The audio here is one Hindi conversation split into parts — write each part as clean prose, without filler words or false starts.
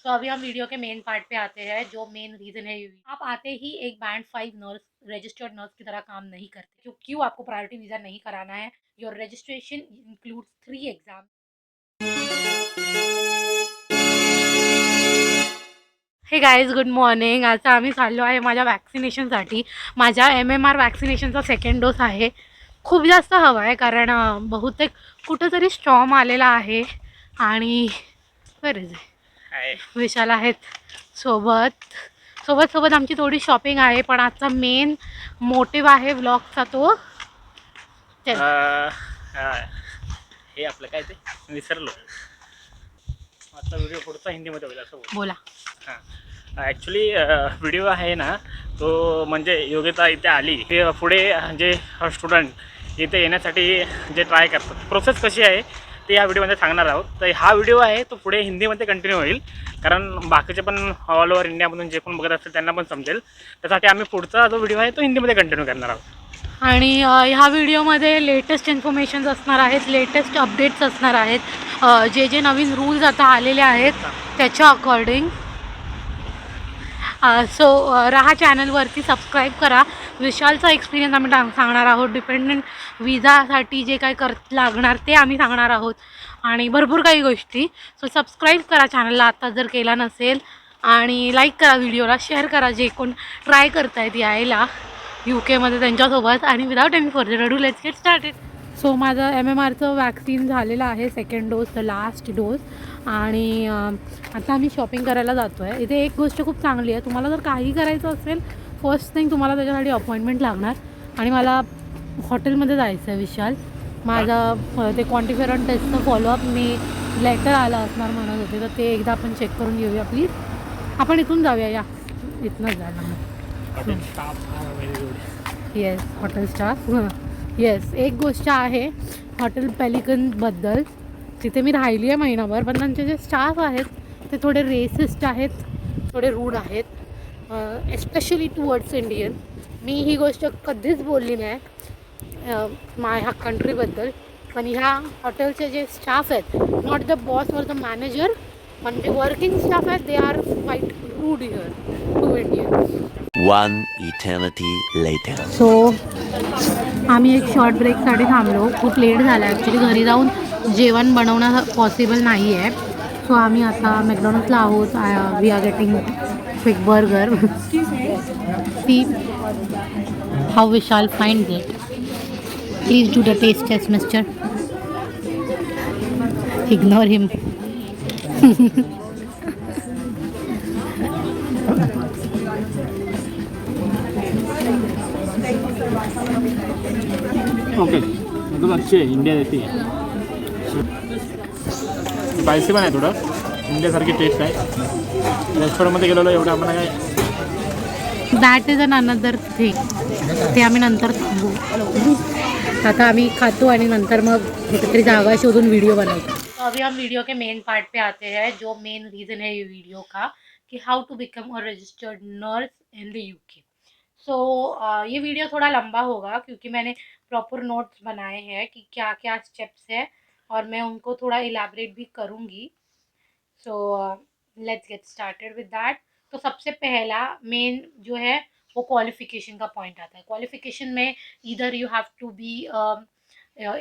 तो अभी हम वीडियो के मेन पार्ट पे आते हैं। जो मेन रीज़न है, आप आते ही एक बैंड 5 नर्स, रजिस्टर्ड नर्स की तरह काम नहीं करते। क्यों आपको प्रायोरिटी वीज़ा नहीं कराना है? Your registration includes 3 exam. Hey guys, good morning. आता आम्ही चाललो आहे माझ्या वॅक्सिनेशनसाठी. माझ्या MMR वॅक्सिनेशनचा सेकंड डोस आहे. खूप जास्त हवा आहे कारण बहुतेक कुठंतरी स्टॉर्म आलेला आहे. आणि बरेच विशाल आहेत सोबत. सोबत आमची थोडी शॉपिंग आहे. पण आजचा मेन मोटिव्ह आहे व्लॉगचा तो हे आपलं काय ते विसरलो. आता व्हिडिओ पुढचा हिंदीमध्ये होईल असं बोला. हां, ॲक्च्युली व्हिडिओ आहे ना तो म्हणजे योगिता इथे आली ते पुढे जे स्टुडंट इथे येण्यासाठी जे ट्राय करतात प्रोसेस कशी आहे ते या व्हिडिओमध्ये सांगणार आहोत. तर हा व्हिडिओ आहे तो पुढे हिंदीमध्ये कंटिन्यू होईल कारण बाकीचे पण ऑल ओव्हर इंडियामधून जे कोण बघत असतील त्यांना पण समजेल. त्यासाठी आम्ही पुढचा जो व्हिडिओ आहे तो हिंदीमध्ये कंटिन्यू करणार आहोत. आणि ह्या व्हिडिओमध्ये लेटेस्ट इन्फॉर्मेशन्स असणार आहेत, लेटेस्ट अपडेट्स असणार आहेत. जे नवीन रूल्स आता आलेले आहेत त्याच्या अकॉर्डिंग. सो राहा चॅनलवरती, सबस्क्राईब करा. विशालचा एक्सपिरियन्स आम्ही सांगणार आहोत. डिपेंडंट विजासाठी जे काय लागणार ते आम्ही सांगणार आहोत आणि भरपूर काही गोष्टी. सो सबस्क्राईब करा चॅनलला आता जर केला नसेल, आणि लाईक करा व्हिडिओला, शेअर करा जे कोण ट्राय करतायत यायला UK त्यांच्यासोबत. आणि without any further ado let's get started. So माझं MMRचं वॅक्सिन झालेलं आहे, second dose, the last dose. आणि आता आम्ही शॉपिंग करायला जातो आहे. इथे एक गोष्ट खूप चांगली आहे, तुम्हाला जर काही करायचं असेल फर्स्ट थिंग तुम्हाला त्याच्यासाठी अपॉइंटमेंट लागणार. आणि मला हॉटेलमध्ये जायचं आहे विशाल. माझं ते क्वांटिफेरॉन टेस्टचं फॉलोअप मी लेटर आलं असणार म्हणत होते, तर ते एकदा आपण चेक करून घेऊया प्लीज. आपण इथून जाऊया, या इथनंच जायला मग. Yes, hotel staff. येस, एक गोष्ट आहे हॉटेल पेलिकनबद्दल. तिथे मी राहिली आहे महिनाभर, पण त्यांचे जे स्टाफ आहेत ते थोडे रेसिस्ट आहेत, थोडे रूड आहेत, एस्पेशली टुवर्ड्स इंडियन. मी ही गोष्ट कधीच बोलली नाही ह्या कंट्रीबद्दल. पण ह्या हॉटेलचे जे स्टाफ आहेत, not the boss or the manager, पण जे वर्किंग स्टाफ आहेत they are quite rude here to Indian. One eternity later. So आम्ही एक शॉर्ट ब्रेकसाठी थांबलो. खूप लेट झाला ॲक्च्युली. घरी जाऊन जेवण बनवणं पॉसिबल नाही आहे. सो आम्ही आता मॅकडॉनल्ड्सला आहोत. We are getting quick burger. See how Vishal find it. Please do the taste test mister. Ignore him. Okay, मतलब अच्छी आहे, इंडिया देते आहे. स्पायसी पण आहे थोडं, इंडियासारखी टेस्ट आहे. रेस्टॉरंटमध्ये गेलेलो एवढं आम्हाला काय. That is an another thing. ते आम्ही नंतर थांबू. आता आम्ही खातो आणि नंतर मग कुठेतरी जागा शोधून व्हिडिओ बनवतो. तो अभी हम वीडियो के मेन पार्ट पे आते हैं. जो मेन रीज़न है ये वीडियो का, कि how to become a registered nurse in the UK. सो ये वीडियो थोड़ा लंबा होगा क्योंकि मैंने प्रॉपर नोट्स बनाए हैं कि क्या क्या स्टेप्स है, और मैं उनको थोड़ा इलेबरेट भी करूँगी. So let's get started with that. तो सबसे पहला मेन जो है वो क्वालिफिकेशन का पॉइंट आता है. क्वालिफिकेशन में इधर you have to be,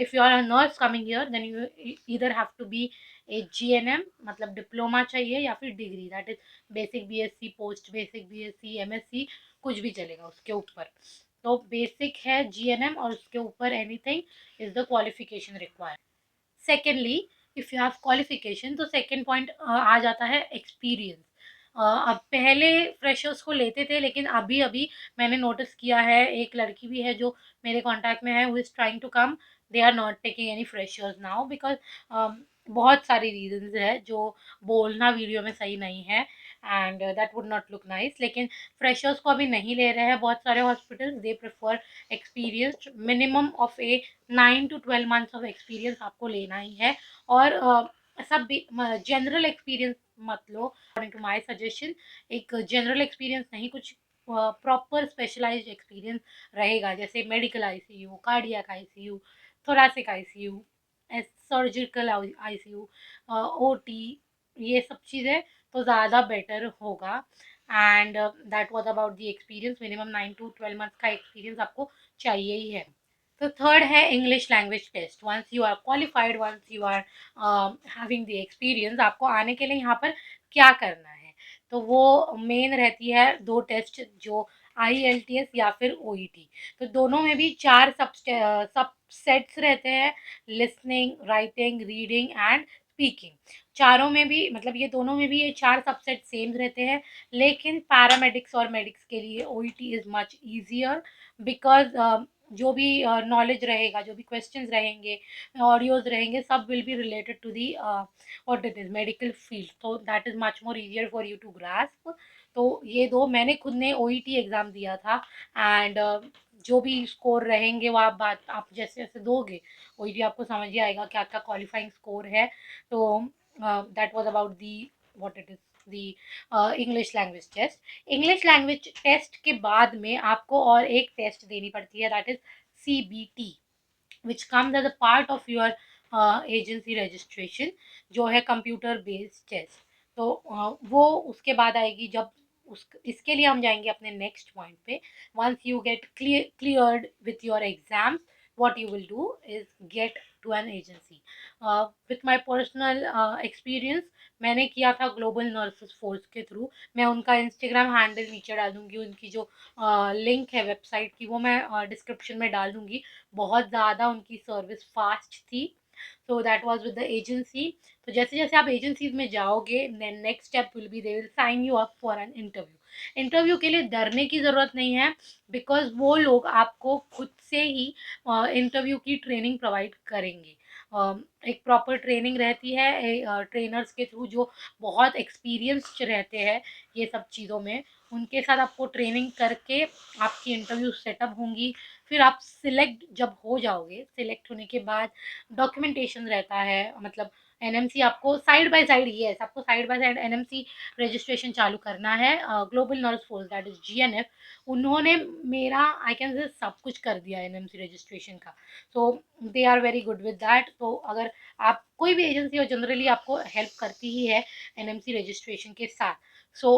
if you are a nurse coming here then you इधर have to be a GNM, मतलब डिप्लोमा चाहिए, या फिर degree, that is basic BSc, post basic BSc, MSc, कुछ भी चलेगा उसके ऊपर. तो बेसिक है GNM और उसके ऊपर anything is the qualification required. Secondly, if you have qualification, तो सेकेंड पॉइंट आ जाता है एक्सपीरियंस. अब पहले फ्रेशर्स को लेते थे, लेकिन अभी अभी मैंने नोटिस किया है, एक लड़की भी है जो मेरे कांटेक्ट में है, who is trying to come, they are not taking any freshers now because बहुत सारी रीजंस है जो बोलना वीडियो में सही नहीं है, and that would not look nice. लेकिन फ्रेशर्स को अभी नहीं ले रहे हैं बहुत सारे hospitals. They prefer experienced. Minimum of A 9 to 12 months of experience आपको लेना ही है. और सब जनरल एक्सपीरियंस मत लो. अकॉर्डिंग टू माय सजेशन, एक जनरल एक्सपीरियंस नहीं, कुछ प्रॉपर स्पेशलाइज्ड एक्सपीरियंस रहेगा, जैसे medical ICU, cardiac ICU, thoracic ICU, surgical ICU, OT, ये सब चीज़ें तो ज़्यादा बेटर होगा। And that was about the experience. Minimum 9 to 12 months का एक्सपीरियंस आपको चाहिए ही है। तो थर्ड है English language test. Once you are qualified, once you are having the experience, आपको आने के लिए यहाँ पर क्या करना है, तो वो मेन रहती है 2 टेस्ट, जो IELTS या फिर OET। तो दोनों में भी 4 सब सेट्स रहते हैं, listening, writing, reading and speaking. चारों में भी मतलब ये दोनों में भी ये 4 सबसेट सेम रहते हैं, लेकिन पैरामेडिक्स और मेडिक्स के लिए OET is much easier, because जो भी नॉलेज रहेगा, जो भी क्वेश्चंस रहेंगे, ऑडियोज रहेंगे, सब will be related to the what it is medical field, तो that is much more easier for you to grasp. तो ये दो मैंने खुद ने OET एग्जाम दिया था, एंड जो भी स्कोर रहेंगे वो आप जैसे जैसे दोगे OET आपको समझ ही आएगा क्या क्या क्वालिफाइंग स्कोर है। तो that was about the what it is the English language test. English language test के बाद में आपको और एक टेस्ट देनी पड़ती है, that is CBT, which comes as a part of your agency registration, जो है कंप्यूटर बेस्ड टेस्ट। तो वो उसके बाद आएगी, जब इसके लिए हम जाएंगे अपने नेक्स्ट पॉइंट पे। Once you get cleared with your exams, what you will do is get to an agency. With my personal experience, मैंने किया था ग्लोबल नर्सेस फोर्स के थ्रू। मैं उनका इंस्टाग्राम हैंडल नीचे डाल दूंगी, उनकी जो लिंक है वेबसाइट की वो मैं डिस्क्रिप्शन में डाल दूंगी। बहुत ज़्यादा उनकी सर्विस फास्ट थी। So that was with the agency. तो जैसे जैसे आप एजेंसीज में जाओगे, next step will be they will sign you up for an interview. Interview के लिए डरने की ज़रूरत नहीं है, बिकॉज वो लोग आपको खुद से ही इंटरव्यू की ट्रेनिंग प्रोवाइड करेंगे। एक प्रॉपर ट्रेनिंग रहती है ट्रेनर्स के थ्रू, जो बहुत एक्सपीरियंस्ड रहते हैं ये सब चीज़ों में। उनके साथ आपको ट्रेनिंग करके आपकी इंटरव्यू सेटअप होंगी। फिर आप सिलेक्ट जब हो जाओगे, सिलेक्ट होने के बाद डॉक्यूमेंटेशन रहता है, मतलब NMC आपको साइड बाय साइड, ये आपको side by side NMC registration चालू करना है। Global nurse force that is GNF, उन्होंने मेरा आई कैन से सब कुछ कर दिया NMC रजिस्ट्रेशन का। So they are very good with that. तो अगर आप कोई भी एजेंसी हो, जनरली आपको हेल्प करती ही है NMC रजिस्ट्रेशन के साथ। So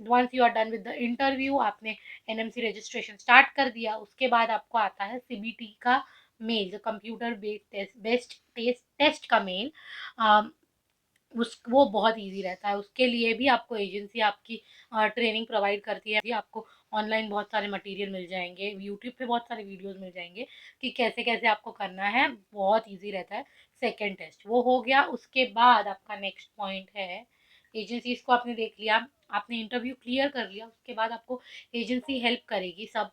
once you are done with the interview, आपने NMC रजिस्ट्रेशन स्टार्ट कर दिया, उसके बाद आपको आता है CBT का मेल, जो कंप्यूटर बेस्ड टेस्ट का मेल। उस वो बहुत इजी रहता है। उसके लिए भी आपको एजेंसी आपकी ट्रेनिंग प्रोवाइड करती है। भी आपको ऑनलाइन बहुत सारे मटेरियल मिल जाएंगे, यूट्यूब पे बहुत सारे वीडियोस मिल जाएंगे कि कैसे कैसे आपको करना है। बहुत इजी रहता है। सेकंड टेस्ट वो हो गया। उसके बाद आपका नेक्स्ट पॉइंट है, एजेंसीज को आपने देख लिया, आपने इंटरव्यू क्लियर कर लिया, उसके बाद आपको एजेंसी हेल्प करेगी सब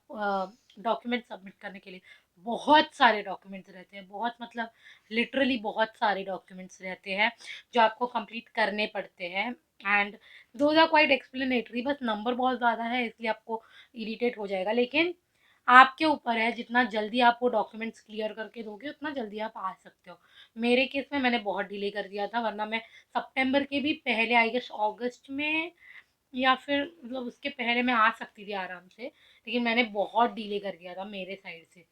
डॉक्यूमेंट सबमिट करने के लिए। बहुत सारे डॉक्यूमेंट्स रहते हैं, बहुत मतलब लिटरली बहुत सारे डॉक्यूमेंट्स रहते हैं जो आपको कंप्लीट करने पड़ते हैं। And those are quite explanatory, बस नंबर बहुत ज़्यादा है इसलिए आपको इरिटेट हो जाएगा, लेकिन आपके ऊपर है। जितना जल्दी आप वो डॉक्यूमेंट्स क्लियर करके दोगे, उतना जल्दी आप आ सकते हो। मेरे केस में मैंने बहुत डिले कर दिया था, वरना मैं सितंबर के भी पहले, आई गेस अगस्त में या फिर मतलब उसके पहले मैं आ सकती थी आराम से, लेकिन मैंने बहुत डिले कर दिया था मेरे साइड से।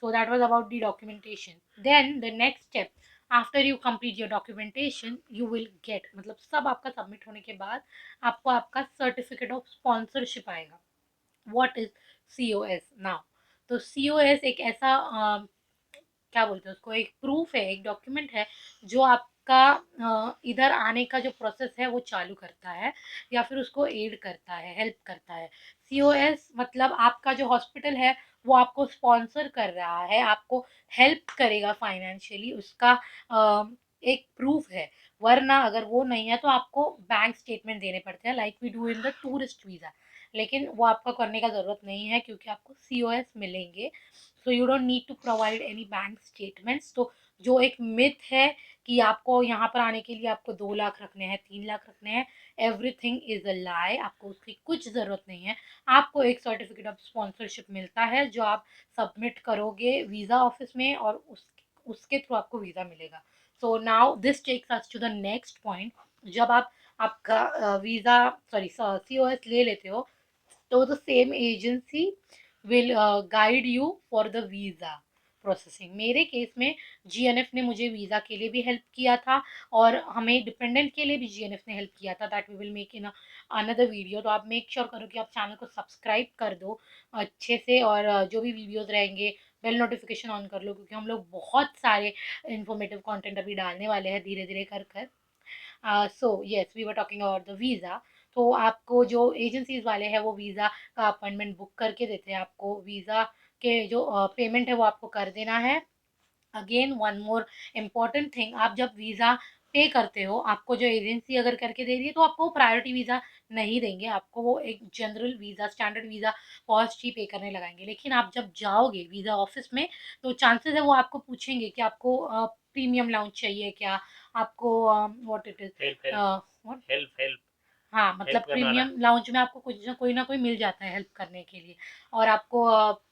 So that was about the documentation. Then the next step, after you complete your documentation, you will get, मतलब सब आपका सबमिट होने के बाद आपको आपका सर्टिफिकेट ऑफ स्पॉन्सरशिप आएगा। What is COS now? तो COS एक ऐसा क्या बोलते हैं उसको, एक प्रूफ है, एक डॉक्यूमेंट है जो आपका इधर आने का जो प्रोसेस है वो चालू करता है, या फिर उसको एड करता है, हेल्प करता है। COS मतलब आपका जो हॉस्पिटल है वो आपको स्पॉन्सर कर रहा है, आपको हेल्प करेगा फाइनेंशियली, उसका एक प्रूफ है। वरना अगर वो नहीं है तो आपको बैंक स्टेटमेंट देने पड़ते हैं, like we do in the tourist visa. लेकिन वो आपका करने का ज़रूरत नहीं है, क्योंकि आपको COS मिलेंगे। So you don't need to provide any bank statements. तो जो एक मिथ है कि आपको यहाँ पर आने के लिए आपको 2 लाख रखने हैं, 3 लाख रखने हैं, एवरीथिंग इज़ अ लाई। आपको उसकी कुछ ज़रूरत नहीं है। आपको एक सर्टिफिकेट ऑफ स्पॉन्सरशिप मिलता है जो आप सबमिट करोगे वीज़ा ऑफिस में, और उसके थ्रू आपको वीज़ा मिलेगा। So now this takes us to the next point. जब आप आपका वीज़ा सॉरी COS ले लेते हो, तो the same agency will guide you for the visa processing. मेरे केस में जीएनएफ ने मुझे वीज़ा के लिए भी हेल्प किया था और हमें डिपेंडेंट के लिए भी जीएनएफ ने हेल्प किया था। That we will make in another video. तो आप मेक श्योर करो कि आप चैनल को सब्सक्राइब कर दो अच्छे से, और जो भी वीडियोस रहेंगे बेल नोटिफिकेशन ऑन कर लो, क्योंकि हम लोग बहुत सारे इन्फॉर्मेटिव कंटेंट अभी डालने वाले हैं धीरे धीरे कर कर। So yes, we were talking about the visa. तो आपको जो एजेंसीज वाले हैं वो वीज़ा का अपॉइंटमेंट बुक करके देते हैं। आपको वीज़ा के जो पेमेंट है वो आपको कर देना है। Again one more important thing, आप जब वीज़ा पे करते हो, आपको जो एजेंसी अगर करके दे रही है तो आपको प्रायोरिटी वीज़ा नहीं देंगे, आपको वो एक general visa, standard visa cost ही पे करने लगाएंगे। लेकिन आप जब जाओगे वीज़ा ऑफिस में तो चांसेस है वो आपको पूछेंगे कि आपको प्रीमियम लाउंज चाहिए क्या, आपको what it is, help help what, help help हाँ, मतलब हेल्प करने वाला। प्रीमियम लाउंज में आपको कुछ ना कोई मिल जाता है हेल्प करने के लिए। और आपको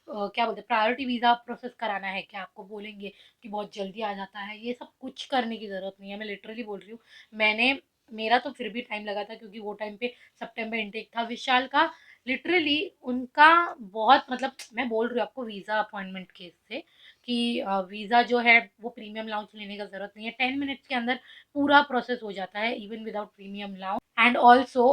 क्या बोलते हैं, प्रायोरिटी वीज़ा प्रोसेस कराना है क्या, आपको बोलेंगे कि बहुत जल्दी आ जाता है। ये सब कुछ करने की ज़रूरत नहीं है, मैं लिटरली बोल रही हूँ। मैंने मेरा तो फिर भी टाइम लगा था क्योंकि वो टाइम पे सितंबर इनटेक था विशाल का। लिटरली उनका बहुत, मतलब मैं बोल रही हूँ आपको वीज़ा अपॉइंटमेंट केस से कि वीज़ा जो है वो प्रीमियम लाउंज लेने का ज़रूरत नहीं है, 10 मिनट्स के अंदर पूरा प्रोसेस हो जाता है even without premium lounge. And also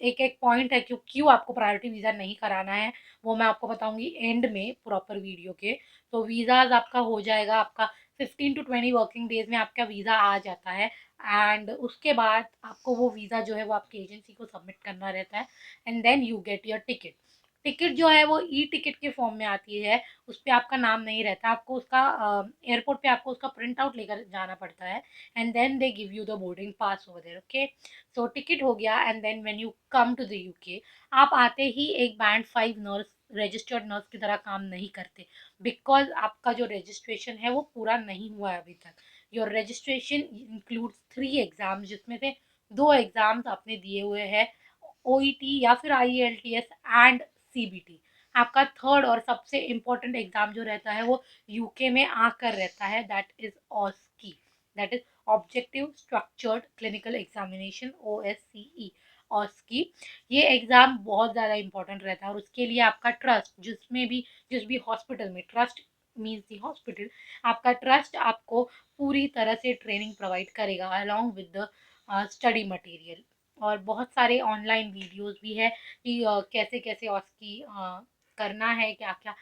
एक एक पॉइंट है क्यों क्यों आपको प्रायोरिटी वीज़ा नहीं कराना है, वो मैं आपको बताऊंगी एंड में प्रॉपर वीडियो के। तो वीज़ाज आपका हो जाएगा, आपका 15 to 20 वर्किंग डेज में आपका वीज़ा आ जाता है। एंड उसके बाद आपको वो वीज़ा जो है वो आपकी एजेंसी को सबमिट करना रहता है। And then you get your ticket. Ticket जो है वो ई टिकट के फॉर्म में आती है, उस पर आपका नाम नहीं रहता, आपको उसका एयरपोर्ट पे आपको उसका प्रिंट आउट लेकर जाना पड़ता है। And then they give you the boarding pass over there, okay. So ticket हो गया। And then when you come to the UK, आप आते ही एक बैंड 5 नर्स, रजिस्टर्ड नर्स की तरह काम नहीं करते, बिकॉज आपका जो रजिस्ट्रेशन है वो पूरा नहीं हुआ है अभी तक। योर रजिस्ट्रेशन इंक्लूड्स 3 एग्जाम, जिसमें से 2 एग्जाम्स आपने दिए हुए हैं, ओईटी या फिर आईएलटीएस एंड सीबीटी। आपका थर्ड और सबसे इम्पोर्टेंट एग्जाम जो रहता है वो यूके में आकर रहता है, that is ऑस्की, that is objective structured clinical examination, OSCE, ऑस्की। ये एग्जाम बहुत ज़्यादा इंपॉर्टेंट रहता है और उसके लिए आपका ट्रस्ट, जिस भी हॉस्पिटल में, ट्रस्ट मीन्स दी हॉस्पिटल, आपका ट्रस्ट आपको पूरी तरह से ट्रेनिंग प्रोवाइड करेगा along with the study material. और बहुत सारे ऑनलाइन वीडियोस भी है कि कैसे कैसे ऑस्की करना है, क्या क्या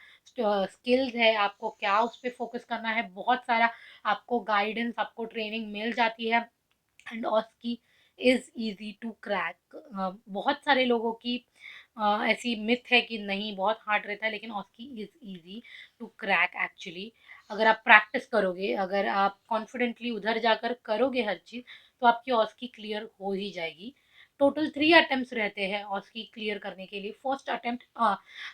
स्किल्स है, आपको क्या उस पर फोकस करना है, बहुत सारा आपको गाइडेंस, आपको ट्रेनिंग मिल जाती है। And OSCE is easy to crack. बहुत सारे लोगों की ऐसी मिथ है कि नहीं बहुत हार्ड रहता है, लेकिन OSCE is easy to crack actually. अगर आप प्रैक्टिस करोगे, अगर आप कॉन्फिडेंटली उधर जाकर करोगे हर चीज़, तो आपकी ऑस्की क्लियर हो ही जाएगी। टोटल 3 अटेम्प्ट रहते हैं ऑस्की क्लियर करने के लिए। First attempt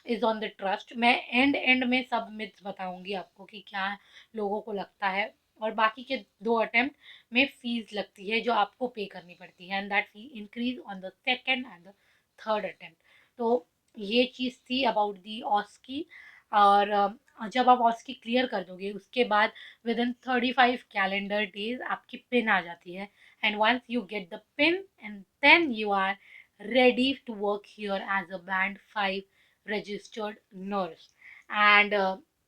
is on the trust. मैं एंड में सब मिथ्स बताऊंगी आपको कि क्या लोगों को लगता है। और बाकी के 2 अटेम्प्ट में फीस लगती है जो आपको पे करनी पड़ती है, and that fee increase on the second and the third attempt. तो ये चीज़ थी अबाउट दी ऑस्की। और जब आप ऑस्की क्लियर कर दोगे उसके बाद विद इन 35 कैलेंडर डेज आपकी पिन आ जाती है। And once you get the PIN and then you are ready to work here as a band 5 registered nurse। And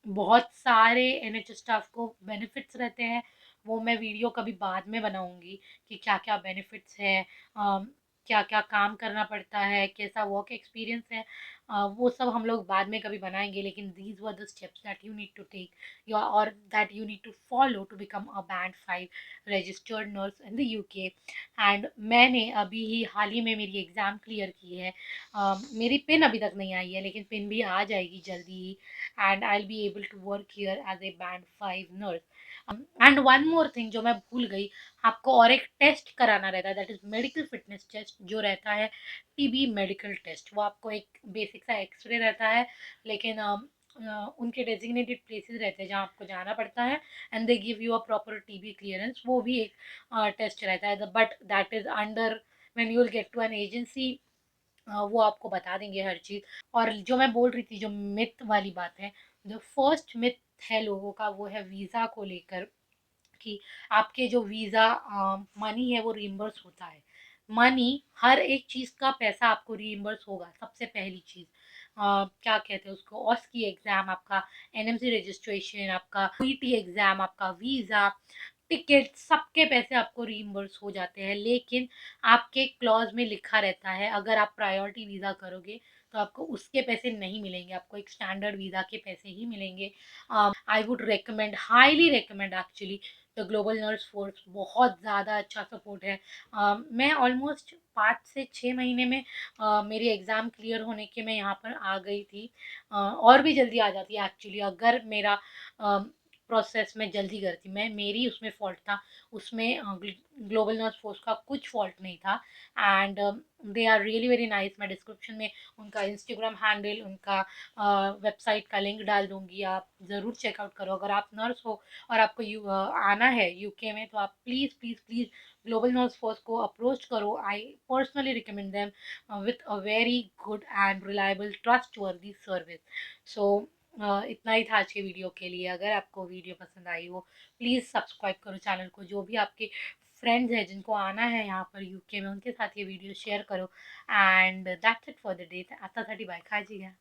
बहुत सारे NHS स्टाफ को बेनिफिट्स रहते हैं, वो मैं वीडियो कभी बाद में बनाऊंगी कि क्या क्या बेनिफिट्स है, क्या क्या काम करना पड़ता है, कैसा वर्क एक्सपीरियंस है। वो सब हम लोग बाद में कभी बनाएंगे, लेकिन these were the steps that you need to take your और that you need to follow to become a band 5 registered nurse in the UK. And मैंने अभी ही हाल ही में मेरी एग्ज़ाम क्लियर की है। मेरी पिन अभी तक नहीं आई है, लेकिन पिन भी आ जाएगी जल्दी ही। And I will be able to work here as a band 5 nurse. And one more thing जो मैं भूल गई, आपको और एक टेस्ट कराना रहता है, that is medical fitness test, जो रहता है टीबी मेडिकल टेस्ट। वो आपको एक बेसिक सा एक्सरे रहता है, लेकिन उनके डेजिग्नेटेड प्लेसेस रहते हैं जहाँ आपको जाना पड़ता है, and they give you a proper TB clearance. वो भी एक टेस्ट रहता है, but that is under when you will get to an agency, वो आपको बता देंगे हर चीज़। और जो मैं बोल रही थी, जो मिथ वाली बात है, जो फर्स्ट मिथ है लोगों का, वो है वीज़ा को लेकर कि आपके जो वीज़ा मनी है वो रीइम्बर्स होता है। मनी, हर एक चीज़ का पैसा आपको रीइम्बर्स होगा, सबसे पहली चीज़। क्या कहते हैं उसको, ऑस्की एग्ज़ाम, आपका एनएमसी रजिस्ट्रेशन, आपका पीटी एग्ज़ाम, आपका वीज़ा, टिकट, सबके पैसे आपको रीइम्बर्स हो जाते हैं। लेकिन आपके क्लॉज में लिखा रहता है अगर आप प्रायोरिटी वीज़ा करोगे तो आपको उसके पैसे नहीं मिलेंगे, आपको एक स्टैंडर्ड वीज़ा के पैसे ही मिलेंगे। I would recommend, highly recommend actually, the global nurse force. बहुत ज़्यादा अच्छा सपोर्ट है। मैं ऑलमोस्ट 5 से 6 महीने में मेरी एग्ज़ाम क्लियर होने के मैं यहाँ पर आ गई थी। और भी जल्दी आ जाती है एक्चुअली अगर मेरा प्रोसेस में जल्दी करती मैं, मेरी उसमें फ़ॉल्ट था, उसमें ग्लोबल नर्स फोर्स का कुछ फ़ॉल्ट नहीं था। And they are really very nice. मैं डिस्क्रिप्शन में उनका इंस्टाग्राम हैंडल, उनका वेबसाइट का लिंक डाल दूँगी, आप ज़रूर चेकआउट करो। अगर आप नर्स हो और आपको आना है यूके में तो आप please please please global nurse force को अप्रोच करो। I personally recommend them with a very good and reliable trust वर्दी सर्विस। सो इतना ही था आज के वीडियो के लिए। अगर आपको वीडियो पसंद आई हो प्लीज़ सब्सक्राइब करो चैनल को। जो भी आपके फ्रेंड्स हैं जिनको आना है यहाँ पर यूके में, उनके साथ ये वीडियो शेयर करो। And that's it for the day. आता बाय खाजी है।